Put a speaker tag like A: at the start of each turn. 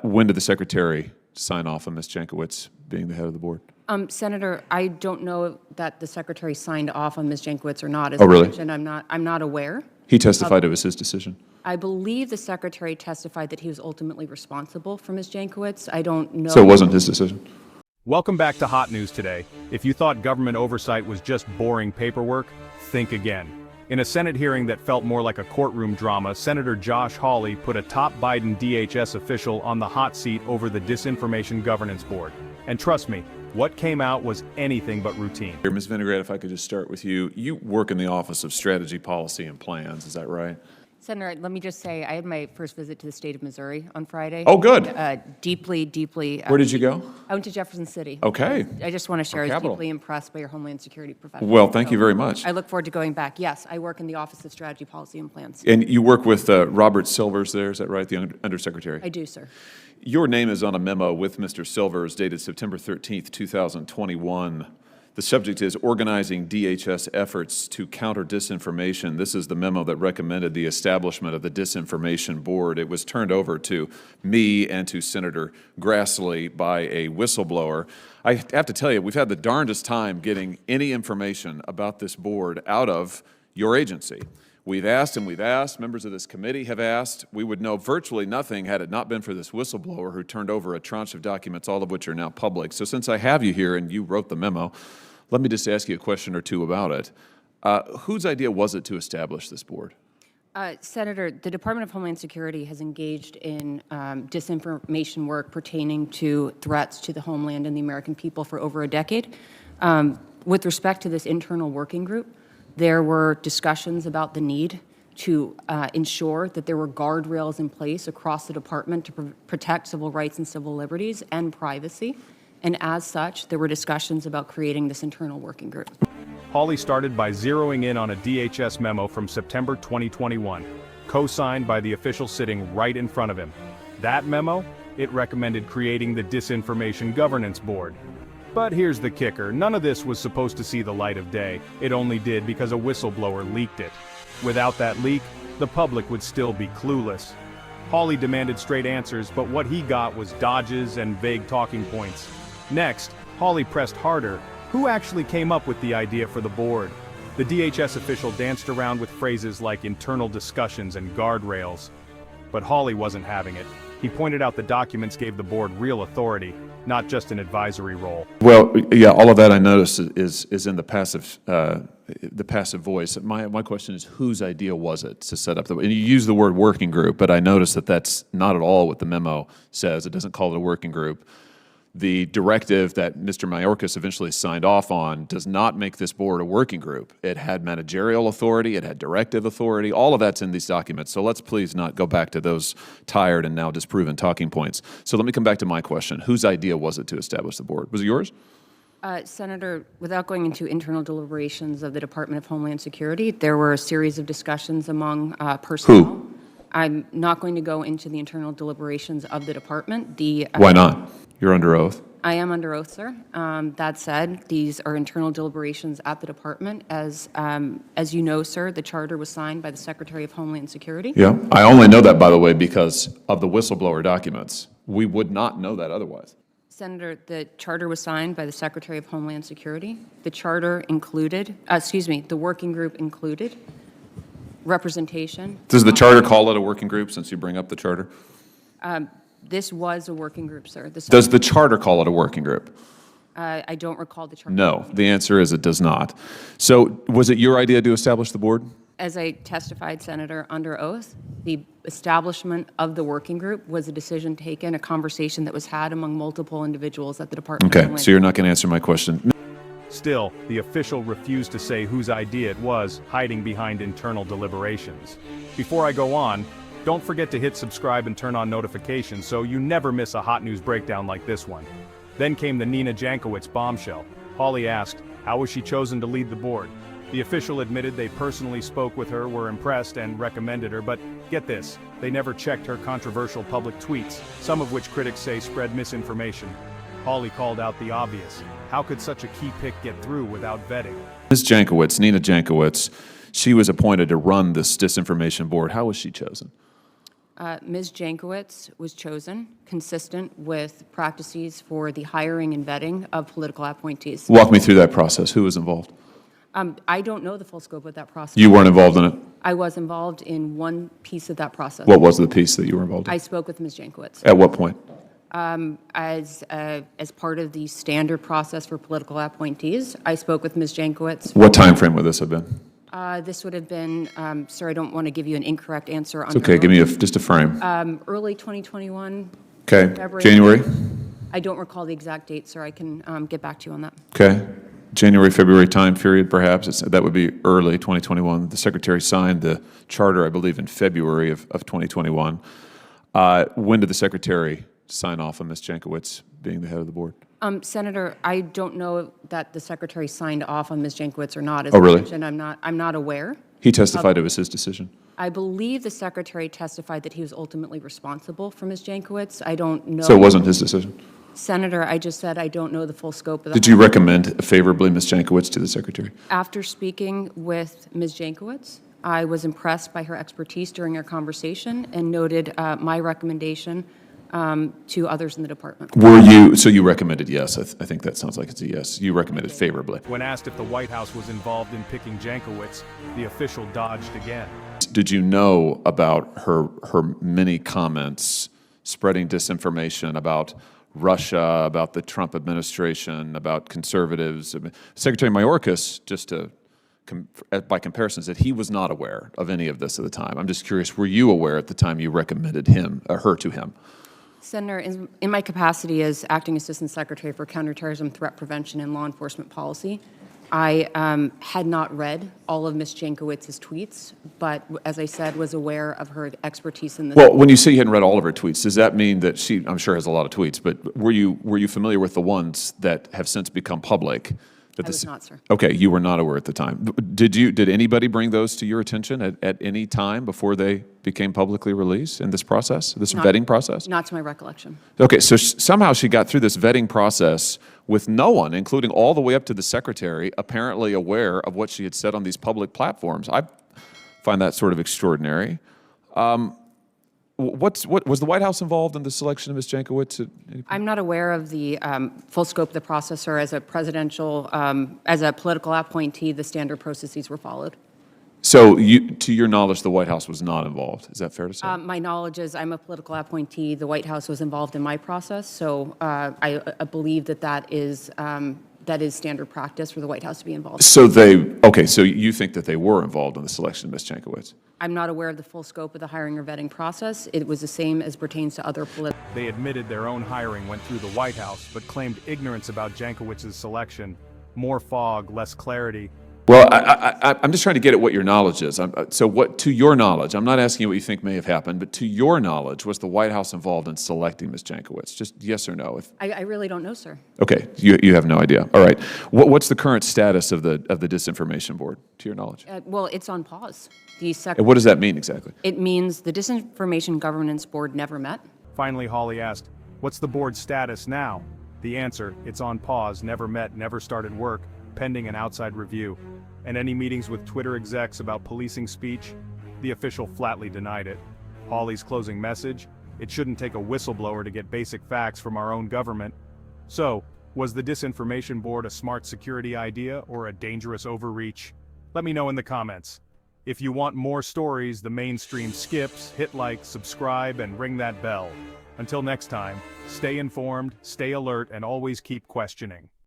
A: When did the Secretary sign off on Ms. Jankowicz being the head of the board?
B: Senator, I don't know that the Secretary signed off on Ms. Jankowicz or not. As
A: Oh, really?
B: I mentioned, I'm not aware.
A: He testified it was his decision.
B: I believe the Secretary testified that he was ultimately responsible for Ms. Jankowicz. I don't know.
A: So it wasn't his decision?
C: Welcome back to Hot News Today. If you thought government oversight was just boring paperwork, think again. In a Senate hearing that felt more like a courtroom drama, Senator Josh Hawley put a top Biden DHS official on the hot seat over the Disinformation Governance Board. And trust me, what came out was anything but routine.
A: Ms. Vinograd, if I could just start with you. You work in the Office of Strategy, Policy, and Plans, is that right?
B: Senator, let me just say, I had my first visit to the state of Missouri on Friday.
A: Oh, good.
B: Deeply.
A: Where did you go?
B: I went to Jefferson City.
A: Okay.
B: I just want to share, I was
A: capital.
B: deeply impressed by your Homeland Security professionals.
A: Well, thank you very much.
B: I look forward to going back. Yes, I work in the Office of Strategy, Policy, and Plans.
A: And you work with Robert Silvers there, is that right, the Undersecretary?
B: I do, sir.
A: Your name is on a memo with Mr. Silvers dated September 13th, 2021. The subject is organizing DHS efforts to counter disinformation. This is the memo that recommended the establishment of the Disinformation Board. It was turned over to me and to Senator Grassley by a whistleblower. I have to tell you, we've had the darndest time getting any information about this board out of your agency. We've asked and we've asked, members of this committee have asked. We would know virtually nothing had it not been for this whistleblower who turned over a tranche of documents, all of which are now public. So since I have you here and you wrote the memo, let me just ask you a question or two about it. Whose idea was it to establish this board?
B: Senator, the Department of Homeland Security has engaged in disinformation work pertaining to threats to the homeland and the American people for over a decade. With respect to this internal working group, there were discussions about the need to ensure that there were guardrails in place across the department to protect civil rights and civil liberties and privacy. And as such, there were discussions about creating this internal working group.
C: Hawley started by zeroing in on a DHS memo from September 2021, co-signed by the official sitting right in front of him. That memo, it recommended creating the Disinformation Governance Board. But here's the kicker, none of this was supposed to see the light of day. It only did because a whistleblower leaked it. Without that leak, the public would still be clueless. Hawley demanded straight answers, but what he got was dodges and vague talking points. Next, Hawley pressed harder. Who actually came up with the idea for the board? The DHS official danced around with phrases like internal discussions and guardrails. But Hawley wasn't having it. He pointed out the documents gave the board real authority, not just an advisory role.
A: Well, yeah, all of that I noticed is in the passive voice. My question is, whose idea was it to set up the? And you use the word working group, but I noticed that that's not at all what the memo says. It doesn't call it a working group. The directive that Mr. Mayorkas eventually signed off on does not make this board a working group. It had managerial authority, it had directive authority, all of that's in these documents. So let's please not go back to those tired and now disproven talking points. So let me come back to my question. Whose idea was it to establish the board? Was it yours?
B: Senator, without going into internal deliberations of the Department of Homeland Security, there were a series of discussions among personnel.
A: Who?
B: I'm not going to go into the internal deliberations of the department.
A: Why not? You're under oath.
B: I am under oath, sir. That said, these are internal deliberations at the department. As you know, sir, the charter was signed by the Secretary of Homeland Security.
A: Yeah, I only know that, by the way, because of the whistleblower documents. We would not know that otherwise.
B: Senator, the charter was signed by the Secretary of Homeland Security. The charter included, the working group included representation.
A: Does the charter call it a working group, since you bring up the charter?
B: This was a working group, sir.
A: Does the charter call it a working group?
B: I don't recall the charter.
A: No, the answer is it does not. So was it your idea to establish the board?
B: As I testified, Senator, under oath, the establishment of the working group was a decision taken, a conversation that was had among multiple individuals at the Department of Homeland.
A: So you're not going to answer my question.
C: Still, the official refused to say whose idea it was, hiding behind internal deliberations. Before I go on, don't forget to hit subscribe and turn on notifications so you never miss a hot news breakdown like this one. Then came the Nina Jankowicz bombshell. Hawley asked, how was she chosen to lead the board? The official admitted they personally spoke with her, were impressed, and recommended her, but get this, they never checked her controversial public tweets, some of which critics say spread misinformation. Hawley called out the obvious. How could such a key pick get through without vetting?
A: Ms. Jankowicz, Nina Jankowicz, she was appointed to run this Disinformation Board. How was she chosen?
B: Ms. Jankowicz was chosen consistent with practices for the hiring and vetting of political appointees.
A: Walk me through that process. Who was involved?
B: I don't know the full scope of that process.
A: You weren't involved in it?
B: I was involved in one piece of that process.
A: What was the piece that you were involved in?
B: I spoke with Ms. Jankowicz.
A: At what point?
B: As part of the standard process for political appointees, I spoke with Ms. Jankowicz.
A: What time frame would this have been?
B: This would have been, sir, I don't want to give you an incorrect answer.
A: It's okay. Give me just a frame.
B: Early 2021.
A: Okay.
B: February.
A: January?
B: I don't recall the exact date, sir. I can get back to you on that.
A: Okay. January, February time period, perhaps. That would be early 2021. The Secretary signed the charter, I believe, in February of 2021. When did the Secretary sign off on Ms. Jankowicz being the head of the board?
B: Senator, I don't know that the Secretary signed off on Ms. Jankowicz or not. As
A: Oh, really?
B: I mentioned, I'm not aware.
A: He testified it was his decision.
B: I believe the Secretary testified that he was ultimately responsible for Ms. Jankowicz. I don't know.
A: So it wasn't his decision?
B: Senator, I just said I don't know the full scope of that.
A: Did you recommend favorably Ms. Jankowicz to the Secretary?
B: After speaking with Ms. Jankowicz, I was impressed by her expertise during our conversation and noted my recommendation to others in the department.
A: So you recommended yes. I think that sounds like it's a yes. You recommended favorably.
C: When asked if the White House was involved in picking Jankowicz, the official dodged again.
A: Did you know about her many comments spreading disinformation about Russia, about the Trump administration, about conservatives? Secretary Mayorkas, by comparison, said he was not aware of any of this at the time. I'm just curious, were you aware at the time you recommended her to him?
B: Senator, in my capacity as Acting Assistant Secretary for Counterterrorism, Threat Prevention, and Law Enforcement Policy, I had not read all of Ms. Jankowicz's tweets, but as I said, was aware of her expertise in this.
A: Well, when you say you hadn't read all of her tweets, does that mean that she, I'm sure, has a lot of tweets, but were you familiar with the ones that have since become public?
B: I was not, sir.
A: Okay, you were not aware at the time. Did anybody bring those to your attention at any time before they became publicly released in this process, this vetting process?
B: Not to my recollection.
A: Okay, so somehow she got through this vetting process with no one, including all the way up to the Secretary, apparently aware of what she had said on these public platforms. I find that sort of extraordinary. Was the White House involved in the selection of Ms. Jankowicz?
B: I'm not aware of the full scope of the process, or as a as a political appointee, the standard processes were followed.
A: So, to your knowledge, the White House was not involved. Is that fair to say?
B: My knowledge is I'm a political appointee. The White House was involved in my process, so I believe that is standard practice for the White House to be involved.
A: So so you think that they were involved in the selection of Ms. Jankowicz?
B: I'm not aware of the full scope of the hiring or vetting process. It was the same as pertains to other political.
C: They admitted their own hiring went through the White House, but claimed ignorance about Jankowicz's selection. More fog, less clarity.
A: Well, I'm just trying to get at what your knowledge is. To your knowledge, I'm not asking you what you think may have happened, but to your knowledge, was the White House involved in selecting Ms. Jankowicz? Just yes or no.
B: I really don't know, sir.
A: Okay, you have no idea. All right. What's the current status of the Disinformation Board, to your knowledge?
B: Well, it's on pause.
A: And what does that mean exactly?
B: It means the Disinformation Governance Board never met.
C: Finally, Hawley asked, "What's the board's status now?" The answer, it's on pause, never met, never started work, pending an outside review. And any meetings with Twitter execs about policing speech? The official flatly denied it. Hawley's closing message? It shouldn't take a whistleblower to get basic facts from our own government. So, was the Disinformation Board a smart security idea or a dangerous overreach? Let me know in the comments. If you want more stories the mainstream skips, hit like, subscribe, and ring that bell. Until next time, stay informed, stay alert, and always keep questioning.